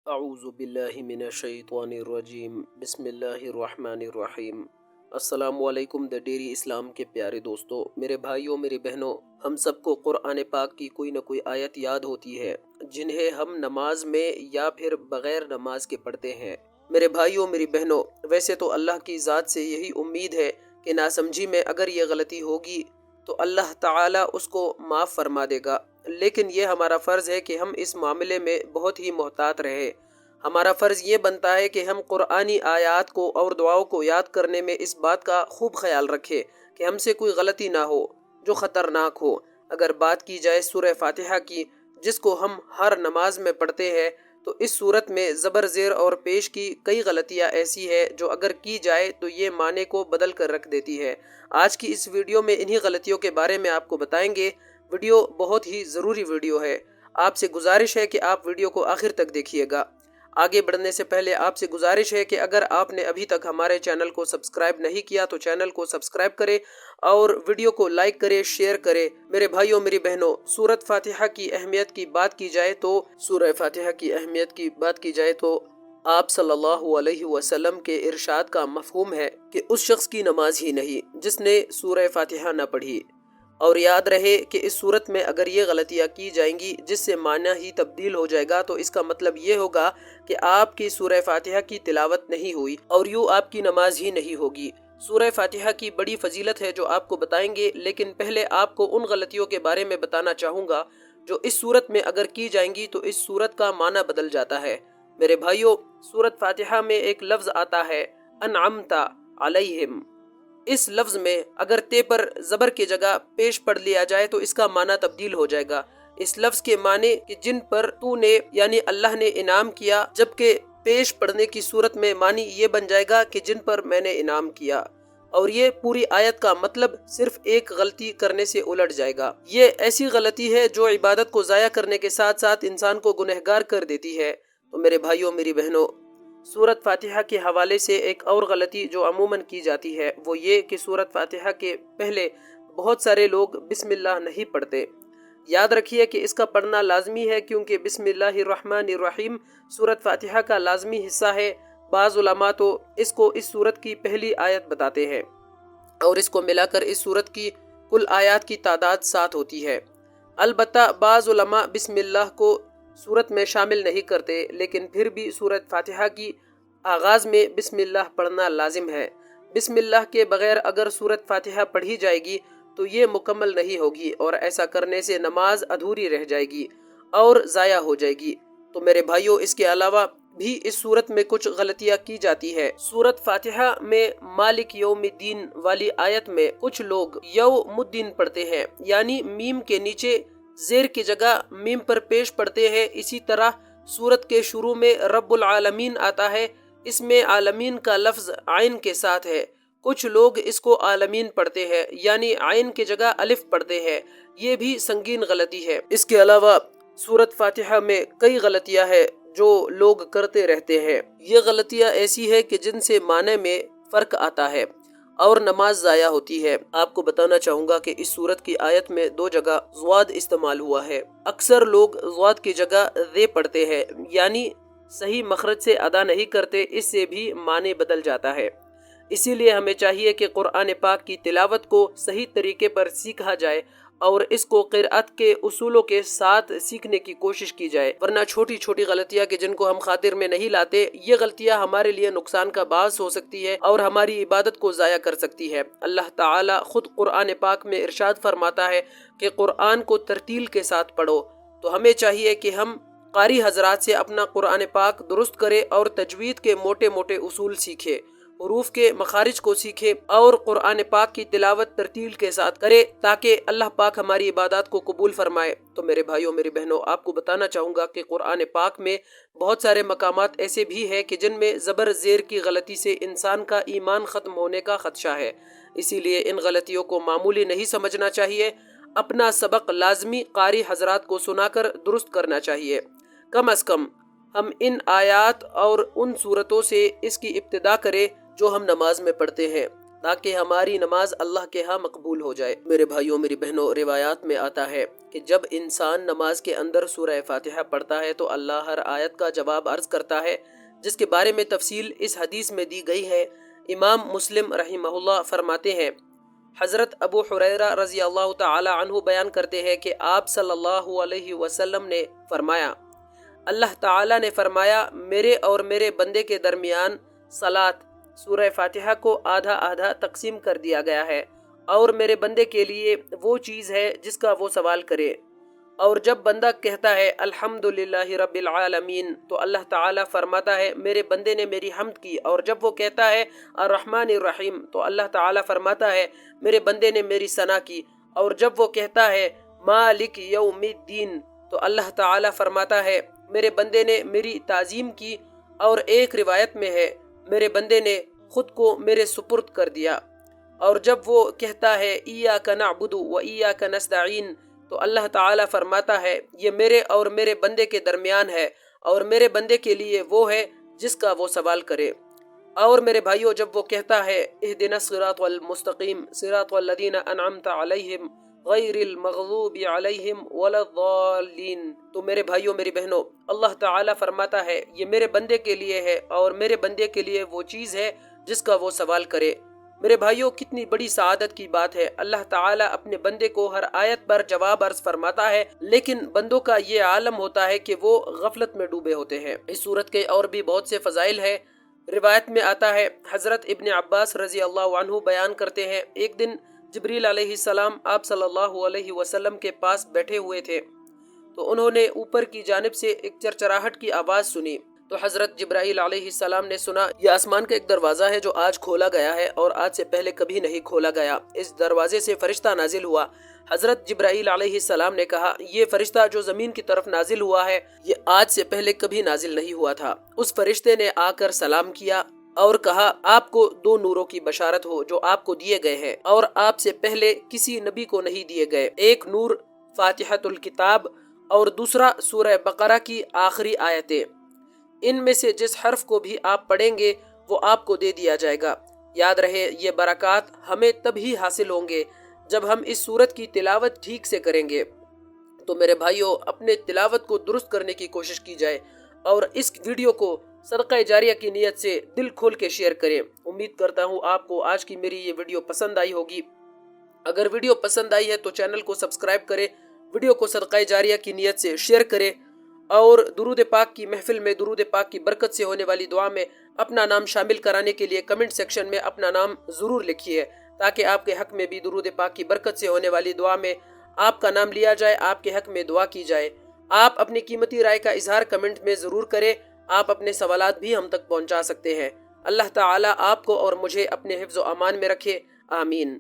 اعوذ باللہ من الشیطان الرجیم بسم اللہ الرحمن الرحیم۔ السلام علیکم دا ڈیری اسلام کے پیارے دوستو، میرے بھائیوں میری بہنوں، ہم سب کو قرآن پاک کی کوئی نہ کوئی آیت یاد ہوتی ہے جنہیں ہم نماز میں یا پھر بغیر نماز کے پڑھتے ہیں۔ میرے بھائیوں میری بہنوں، ویسے تو اللہ کی ذات سے یہی امید ہے کہ ناسمجھی میں اگر یہ غلطی ہوگی تو اللہ تعالیٰ اس کو معاف فرما دے گا، لیکن یہ ہمارا فرض ہے کہ ہم اس معاملے میں بہت ہی محتاط رہے۔ ہمارا فرض یہ بنتا ہے کہ ہم قرآنی آیات کو اور دعاؤں کو یاد کرنے میں اس بات کا خوب خیال رکھیں کہ ہم سے کوئی غلطی نہ ہو جو خطرناک ہو۔ اگر بات کی جائے سورہ فاتحہ کی، جس کو ہم ہر نماز میں پڑھتے ہیں، تو اس صورت میں زبر زیر اور پیش کی کئی غلطیاں ایسی ہے جو اگر کی جائے تو یہ معنی کو بدل کر رکھ دیتی ہے۔ آج کی اس ویڈیو میں انہی غلطیوں کے بارے میں آپ کو بتائیں گے۔ ویڈیو بہت ہی ضروری ویڈیو ہے، آپ سے گزارش ہے کہ آپ ویڈیو کو آخر تک دیکھیے گا۔ آگے بڑھنے سے پہلے آپ سے گزارش ہے کہ اگر آپ نے ابھی تک ہمارے چینل کو سبسکرائب نہیں کیا تو چینل کو سبسکرائب کریں اور ویڈیو کو لائک کریں، شیئر کریں۔ میرے بھائیوں میری بہنوں، سورۃ فاتحہ کی اہمیت کی بات کی جائے تو آپ صلی اللہ علیہ وسلم کے ارشاد کا مفہوم ہے کہ اس شخص کی نماز ہی نہیں جس نے سورہ فاتحہ نہ پڑھی۔ اور یاد رہے کہ اس صورت میں اگر یہ غلطیاں کی جائیں گی جس سے معنی ہی تبدیل ہو جائے گا تو اس کا مطلب یہ ہوگا کہ آپ کی سورہ فاتحہ کی تلاوت نہیں ہوئی اور یوں آپ کی نماز ہی نہیں ہوگی۔ سورہ فاتحہ کی بڑی فضیلت ہے جو آپ کو بتائیں گے، لیکن پہلے آپ کو ان غلطیوں کے بارے میں بتانا چاہوں گا جو اس صورت میں اگر کی جائیں گی تو اس صورت کا معنی بدل جاتا ہے۔ میرے بھائیوں، سورۃ فاتحہ میں ایک لفظ آتا ہے انعمت علیہم۔ اس لفظ میں اگر تے پر زبر کی جگہ پیش پڑھ لیا جائے تو اس کا معنی تبدیل ہو جائے گا۔ اس لفظ کے معنی کہ جن پر تو نے یعنی اللہ نے انعام کیا، جبکہ پیش پڑھنے کی صورت میں معنی یہ بن جائے گا کہ جن پر میں نے انعام کیا، اور یہ پوری آیت کا مطلب صرف ایک غلطی کرنے سے الٹ جائے گا۔ یہ ایسی غلطی ہے جو عبادت کو ضائع کرنے کے ساتھ ساتھ انسان کو گنہگار کر دیتی ہے۔ تو میرے بھائیوں میری بہنوں، سورۃ فاتحہ کے حوالے سے ایک اور غلطی جو عموماً کی جاتی ہے وہ یہ کہ سورۃ فاتحہ کے پہلے بہت سارے لوگ بسم اللہ نہیں پڑھتے۔ یاد رکھیے کہ اس کا پڑھنا لازمی ہے، کیونکہ بسم اللہ الرحمن الرحیم سورۃ فاتحہ کا لازمی حصہ ہے۔ بعض علماء تو اس کو اس سورت کی پہلی آیت بتاتے ہیں اور اس کو ملا کر اس سورت کی کل آیات کی تعداد 7 ہوتی ہے۔ البتہ بعض علماء بسم اللہ کو سورت میں شامل نہیں کرتے، لیکن پھر بھی سورۃ فاتحہ کی آغاز میں بسم اللہ پڑھنا لازم ہے۔ بسم اللہ کے بغیر اگر سورۃ فاتحہ پڑھی جائے گی تو یہ مکمل نہیں ہوگی، اور ایسا کرنے سے نماز ادھوری رہ جائے گی اور ضائع ہو جائے گی۔ تو میرے بھائیوں، اس کے علاوہ بھی اس سورت میں کچھ غلطیاں کی جاتی ہے۔ سورۃ فاتحہ میں مالک یوم الدین والی آیت میں کچھ لوگ یوم الدین پڑھتے ہیں، یعنی میم کے نیچے زیر کی جگہ میم پر پیش پڑھتے ہیں۔ اسی طرح سورت کے شروع میں رب العالمین آتا ہے، اس میں عالمین کا لفظ عین کے ساتھ ہے۔ کچھ لوگ اس کو عالمین پڑھتے ہیں، یعنی عین کی جگہ الف پڑھتے ہیں۔ یہ بھی سنگین غلطی ہے۔ اس کے علاوہ سورۃ فاتحہ میں کئی غلطیاں ہیں جو لوگ کرتے رہتے ہیں۔ یہ غلطیاں ایسی ہے کہ جن سے معنی میں فرق آتا ہے اور نماز ضائع ہوتی ہے۔ آپ کو بتانا چاہوں گا کہ اس سورت کی آیت میں 2 جگہ ضاد استعمال ہوا ہے۔ اکثر لوگ ضاد کی جگہ ذے پڑھتے ہیں، یعنی صحیح مخرج سے ادا نہیں کرتے، اس سے بھی معنی بدل جاتا ہے۔ اسی لیے ہمیں چاہیے کہ قرآن پاک کی تلاوت کو صحیح طریقے پر سیکھا جائے اور اس کو قرأت کے اصولوں کے ساتھ سیکھنے کی کوشش کی جائے، ورنہ چھوٹی چھوٹی غلطیاں کہ جن کو ہم خاطر میں نہیں لاتے، یہ غلطیاں ہمارے لیے نقصان کا باعث ہو سکتی ہے اور ہماری عبادت کو ضائع کر سکتی ہے۔ اللہ تعالیٰ خود قرآن پاک میں ارشاد فرماتا ہے کہ قرآن کو ترتیل کے ساتھ پڑھو۔ تو ہمیں چاہیے کہ ہم قاری حضرات سے اپنا قرآن پاک درست کرے اور تجوید کے موٹے موٹے اصول سیکھے، حروف کے مخارج کو سیکھے اور قرآن پاک کی تلاوت ترتیل کے ساتھ کرے تاکہ اللہ پاک ہماری عبادات کو قبول فرمائے۔ تو میرے بھائیوں میری بہنوں، آپ کو بتانا چاہوں گا کہ قرآن پاک میں بہت سارے مقامات ایسے بھی ہیں کہ جن میں زبر زیر کی غلطی سے انسان کا ایمان ختم ہونے کا خدشہ ہے۔ اسی لیے ان غلطیوں کو معمولی نہیں سمجھنا چاہیے، اپنا سبق لازمی قاری حضرات کو سنا کر درست کرنا چاہیے۔ کم از کم ہم ان آیات اور ان صورتوں سے اس کی ابتدا کریں جو ہم نماز میں پڑھتے ہیں۔ تاکہ ہماری نماز اللہ کے ہاں مقبول ہو جائے۔ میرے بھائیوں میری بہنوں، روایات میں آتا ہے کہ جب انسان نماز کے اندر سورہ فاتحہ پڑھتا ہے تو اللہ ہر آیت کا جواب عرض کرتا ہے، جس کے بارے میں تفصیل اس حدیث میں دی گئی ہے۔ امام مسلم رحمہ اللہ فرماتے ہیں، حضرت ابو حریرہ رضی اللہ تعالی عنہ بیان کرتے ہیں کہ آپ صلی اللہ علیہ وسلم نے فرمایا، اللہ تعالی نے فرمایا، میرے اور میرے بندے کے درمیان صلاۃ سورہ فاتحہ کو آدھا آدھا تقسیم کر دیا گیا ہے، اور میرے بندے کے لیے وہ چیز ہے جس کا وہ سوال کرے۔ اور جب بندہ کہتا ہے الحمدللہ رب العالمین تو اللہ تعالیٰ فرماتا ہے میرے بندے نے میری حمد کی، اور جب وہ کہتا ہے الرحمن الرحیم تو اللہ تعالیٰ فرماتا ہے میرے بندے نے میری ثنا کی، اور جب وہ کہتا ہے مالک یوم الدین تو اللہ تعالیٰ فرماتا ہے میرے بندے نے میری تعظیم کی، اور ایک روایت میں ہے میرے بندے نے خود کو میرے سپرد کر دیا۔ اور جب وہ کہتا ہے ایاک نعبد و ایاک نستعین تو اللہ تعالیٰ فرماتا ہے یہ میرے اور میرے بندے کے درمیان ہے، اور میرے بندے کے لیے وہ ہے جس کا وہ سوال کرے۔ اور میرے بھائیوں، جب وہ کہتا ہے اہدنا الصراط المستقیم صراط الذین انعمت علیہم غیر المغضوب علیہم ولا الضالین تو میرے بھائیوں میری بہنوں، اللہ تعالیٰ فرماتا ہے یہ میرے بندے کے لیے ہے، اور میرے بندے کے لیے وہ چیز ہے جس کا وہ سوال کرے۔ میرے بھائیوں، کتنی بڑی سعادت کی بات ہے، اللہ تعالیٰ اپنے بندے کو ہر آیت پر جواب عرض فرماتا ہے، لیکن بندوں کا یہ عالم ہوتا ہے کہ وہ غفلت میں ڈوبے ہوتے ہیں۔ اس صورت کے اور بھی بہت سے فضائل ہیں۔ روایت میں آتا ہے، حضرت ابن عباس رضی اللہ عنہ بیان کرتے ہیں، ایک دن جبریل علیہ السلام آپ صلی اللہ علیہ وسلم کے پاس بیٹھے ہوئے تھے تو انہوں نے اوپر کی جانب سے ایک چرچراہٹ کی آواز سنی، تو حضرت جبرائیل علیہ السلام نے سنا یہ آسمان کا ایک دروازہ ہے جو آج کھولا گیا ہے اور آج سے پہلے کبھی نہیں کھولا گیا۔ اس دروازے سے فرشتہ نازل ہوا۔ حضرت جبرائیل علیہ السلام نے کہا یہ فرشتہ جو زمین کی طرف نازل ہوا ہے یہ آج سے پہلے کبھی نازل نہیں ہوا تھا۔ اس فرشتے نے آ کر سلام کیا اور کہا آپ کو دو نوروں کی بشارت ہو جو آپ کو دیے گئے ہیں اور آپ سے پہلے کسی نبی کو نہیں دیے گئے، ایک نور فاتحۃ الکتاب اور دوسرا سورہ بقرہ کی آخری آیتیں، ان میں سے جس حرف کو بھی آپ پڑھیں گے وہ آپ کو دے دیا جائے گا۔ یاد رہے یہ برکات ہمیں تب ہی حاصل ہوں گے جب ہم اس سورت کی تلاوت ٹھیک سے کریں گے۔ تو میرے بھائیوں، اپنے تلاوت کو درست کرنے کی کوشش کی جائے اور اس ویڈیو کو صدقہ جاریہ کی نیت سے دل کھول کے شیئر کریں۔ امید کرتا ہوں آپ کو آج کی میری یہ ویڈیو پسند آئی ہوگی۔ اگر ویڈیو پسند آئی ہے تو چینل کو سبسکرائب کریں، ویڈیو کو صدقہ جاریہ کی نیت سے شیئر کریں، اور درود پاک کی محفل میں درود پاک کی برکت سے ہونے والی دعا میں اپنا نام شامل کرانے کے لیے کمنٹ سیکشن میں اپنا نام ضرور لکھیے، تاکہ آپ کے حق میں بھی درود پاک کی برکت سے ہونے والی دعا میں آپ کا نام لیا جائے، آپ کے حق میں دعا کی جائے۔ آپ اپنی قیمتی رائے کا اظہار کمنٹ میں ضرور کریں۔ آپ اپنے سوالات بھی ہم تک پہنچا سکتے ہیں۔ اللہ تعالیٰ آپ کو اور مجھے اپنے حفظ و امان میں رکھے، آمین۔